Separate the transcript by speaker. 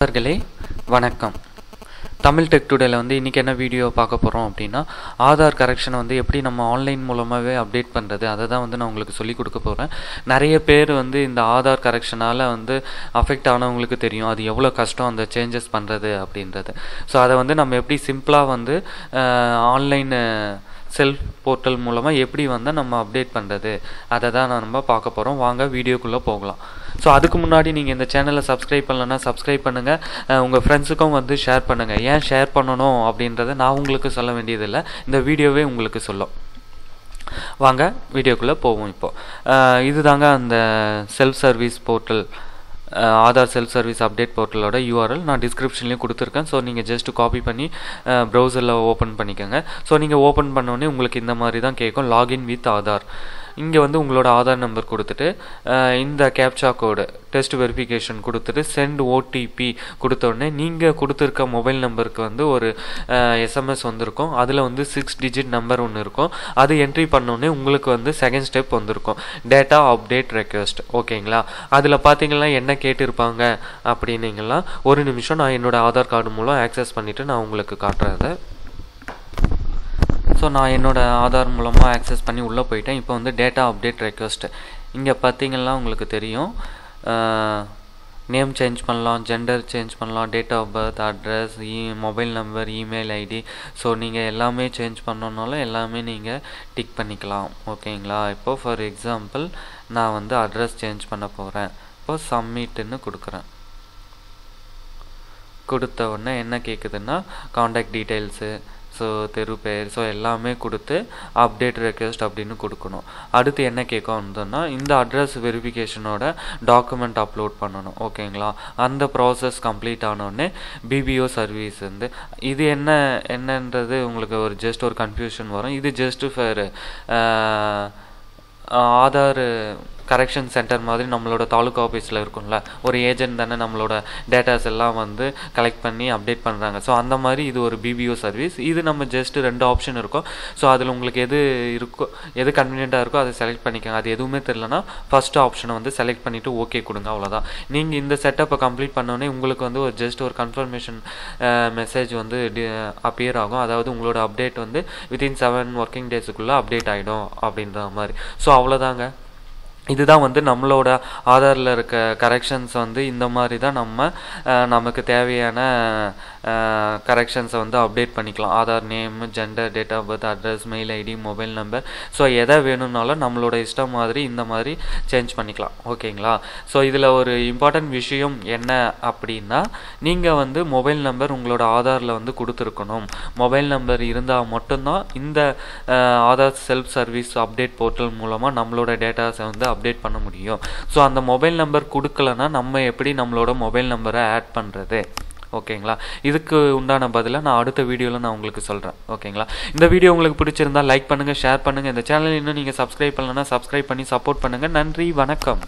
Speaker 1: நண்பர்களே வணக்கம். தமிழ் டெக் டுடேல இன்னைக்கு என்ன வீடியோ பார்க்க போகிறோம் அப்படின்னா, ஆதார் கரெக்ஷனை எப்படி நம்ம ஆன்லைன் மூலமாகவே அப்டேட் பண்ணுறது அதை தான் நான் உங்களுக்கு சொல்லிக் கொடுக்க போகிறேன். நிறைய பேர் இந்த ஆதார் கரெக்ஷனால் அஃபெக்ட் ஆனவங்களுக்கு தெரியும் அது எவ்வளோ கஷ்டம் அந்த சேஞ்சஸ் பண்ணுறது அப்படின்றது. ஸோ அதை நம்ம எப்படி சிம்பிளாக ஆன்லைன் செல்ஃப் போர்ட்டல் மூலமாக எப்படி நம்ம அப்டேட் பண்ணுறது அதை தான் நம்ம பார்க்க போகிறோம். வாங்க வீடியோக்குள்ளே போகலாம். ஸோ அதுக்கு முன்னாடி நீங்கள் இந்த சேனலை சப்ஸ்கிரைப் பண்ணலன்னா சப்ஸ்கிரைப் பண்ணுங்கள், உங்கள் ஃப்ரெண்ட்ஸுக்கும் ஷேர் பண்ணுங்கள். ஏன் ஷேர் பண்ணணும் அப்படின்றத நான் உங்களுக்கு சொல்ல வேண்டியதில்லை, இந்த வீடியோவே உங்களுக்கு சொல்லும். வாங்க வீடியோக்குள்ளே போவோம். இப்போது இதுதாங்க அந்த self service portal, Aadhaar self service update போர்ட்டலோட யூஆர்எல் நான் டிஸ்கிரிப்ஷன்லேயும் கொடுத்துருக்கேன். ஸோ நீங்கள் ஜஸ்ட் காப்பி பண்ணி ப்ரௌசரில் ஓப்பன் பண்ணிக்கோங்க. ஸோ நீங்கள் ஓப்பன் பண்ணோடனே உங்களுக்கு இந்த மாதிரி தான் கேட்கும், லாகின் வித் ஆதார். இங்கே உங்களோட ஆதார் நம்பர் கொடுத்துட்டு இந்த கேப்சா கோடு டெஸ்ட் வெரிஃபிகேஷன் கொடுத்துட்டு சென்ட் ஓடிபி கொடுத்தோடனே நீங்கள் கொடுத்துருக்க மொபைல் நம்பருக்கு ஒரு எஸ்எம்எஸ் வந்திருக்கும். அதில் 6 டிஜிட் நம்பர் ஒன்று இருக்கும். அது என்ட்ரி பண்ணோடனே உங்களுக்கு செகண்ட் ஸ்டெப் வந்திருக்கும், டேட்டா அப்டேட் ரெக்வெஸ்ட். ஓகேங்களா? அதில் பார்த்தீங்கன்னா என்ன கேட்டிருப்பாங்க அப்படின்னீங்களா, ஒரு நிமிஷம் நான் என்னோடய ஆதார் கார்டு மூலம் ஆக்சஸ் பண்ணிவிட்டு நான் உங்களுக்கு காட்டுறேன். ஸோ நான் என்னோடய ஆதார் மூலமாக ஆக்சஸ் பண்ணி உள்ளே போயிட்டேன். இப்போ டேட்டா அப்டேட் ரெக்வெஸ்ட் இங்கே பார்த்தீங்கன்னா உங்களுக்கு தெரியும், நேம் சேஞ்ச் பண்ணலாம், ஜெண்டர் சேஞ்ச் பண்ணலாம், date of birth, address, mobile number, email ID. So நீங்கள் எல்லாமே சேஞ்ச் பண்ணனாலும் எல்லாமே நீங்கள் டிக் பண்ணிக்கலாம். ஓகேங்களா? இப்போது ஃபார் எக்ஸாம்பிள் நான் அட்ரஸ் சேஞ்ச் பண்ண போகிறேன். இப்போ சப்மிட்டுன்னு கொடுக்குறேன். கொடுத்த உடனே என்ன கேட்குதுன்னா காண்டாக்ட் டீட்டெயில்ஸு, ஸோ தெரு பேர், ஸோ எல்லாமே கொடுத்து அப்டேட் ரெக்வெஸ்ட் அப்படின்னு கொடுக்கணும். அடுத்து என்ன கேட்கும்னா இந்த அட்ரஸ் வெரிஃபிகேஷனோட டாக்குமெண்ட் அப்லோட் பண்ணணும். ஓகேங்களா? அந்த ப்ராசஸ் கம்ப்ளீட் ஆனோடனே பிபிஓ சர்வீஸ் இது என்னன்றது உங்களுக்கு ஜஸ்ட் ஒரு கன்ஃபியூஷன் வரும். இது just for Aadhaar correction centre மாதிரி நம்மளோட தாலுக்கா ஆஃபீஸில் இருக்கும்ல, ஒரு ஏஜென்ட் தானே நம்மளோட டேட்டாஸ் எல்லாம் கலெக்ட் பண்ணி அப்டேட் பண்ணுறாங்க. ஸோ அந்த மாதிரி இது ஒரு பிபிஓ சர்வீஸ். இது நம்ம ஜஸ்ட் 2 ஆப்ஷன் இருக்கும். ஸோ அதில் உங்களுக்கு எது இருக்கோ, எது கன்வீனியண்ட்டாக இருக்கோ அதை செலக்ட் பண்ணிக்கோங்க. அது எதுவுமே தெரியலனா ஃபஸ்ட் ஆப்ஷனை செலக்ட் பண்ணிவிட்டு ஓகே கொடுங்க, அவ்வளோதான். நீங்கள் இந்த செட்டப்பை கம்ப்ளீட் பண்ணோடனே உங்களுக்கு ஒரு ஜஸ்ட் ஒரு கன்ஃபர்மேஷன் மெசேஜ் அப்பியர் ஆகும். அதாவது உங்களோட அப்டேட் வித்தின் 7 ஒர்க்கிங் டேஸுக்குள்ளே அப்டேட் ஆகிடும் அப்படின்ற மாதிரி. ஸோ அவ்வளோதாங்க. இதுதான் நம்மளோட ஆதாரில் இருக்க கரெக்ஷன்ஸ் இந்த மாதிரி தான் நமக்கு தேவையான கரெக்ஷன்ஸை அப்டேட் பண்ணிக்கலாம். Aadhaar name, gender, date of birth, address, mail ID, mobile number. So எதை வேணும்னாலும் நம்மளோட இஷ்டம் மாதிரி இந்த மாதிரி சேஞ்ச் பண்ணிக்கலாம். ஓகேங்களா? ஸோ இதில் ஒரு இம்பார்ட்டன்ட் விஷயம் என்ன அப்படின்னா, நீங்கள் மொபைல் நம்பர் உங்களோட ஆதாரில் கொடுத்துருக்கணும். மொபைல் நம்பர் இருந்தால் மட்டும்தான் இந்த Aadhaar self service update portal மூலமாக நம்மளோட டேட்டாஸை அப்டேட் பண்ண முடியும். ஸோ அந்த மொபைல் நம்பர் கொடுக்கலன்னா நம்ம எப்படி நம்மளோட மொபைல் நம்பரை ஆட் பண்ணுறது? ஓகேங்களா? இதுக்கு உண்டான பதிலை நான் அடுத்த வீடியோவில் நான் உங்களுக்கு சொல்கிறேன். ஓகேங்களா? இந்த வீடியோ உங்களுக்கு பிடிச்சிருந்தா லைக் பண்ணுங்கள், ஷேர் பண்ணுங்கள். இந்த சேனல் இன்னும் நீங்கள் சப்ஸ்கிரைப் பண்ணலன்னா சப்ஸ்கிரைப் பண்ணி சப்போர்ட் பண்ணுங்கள். நன்றி, வணக்கம்.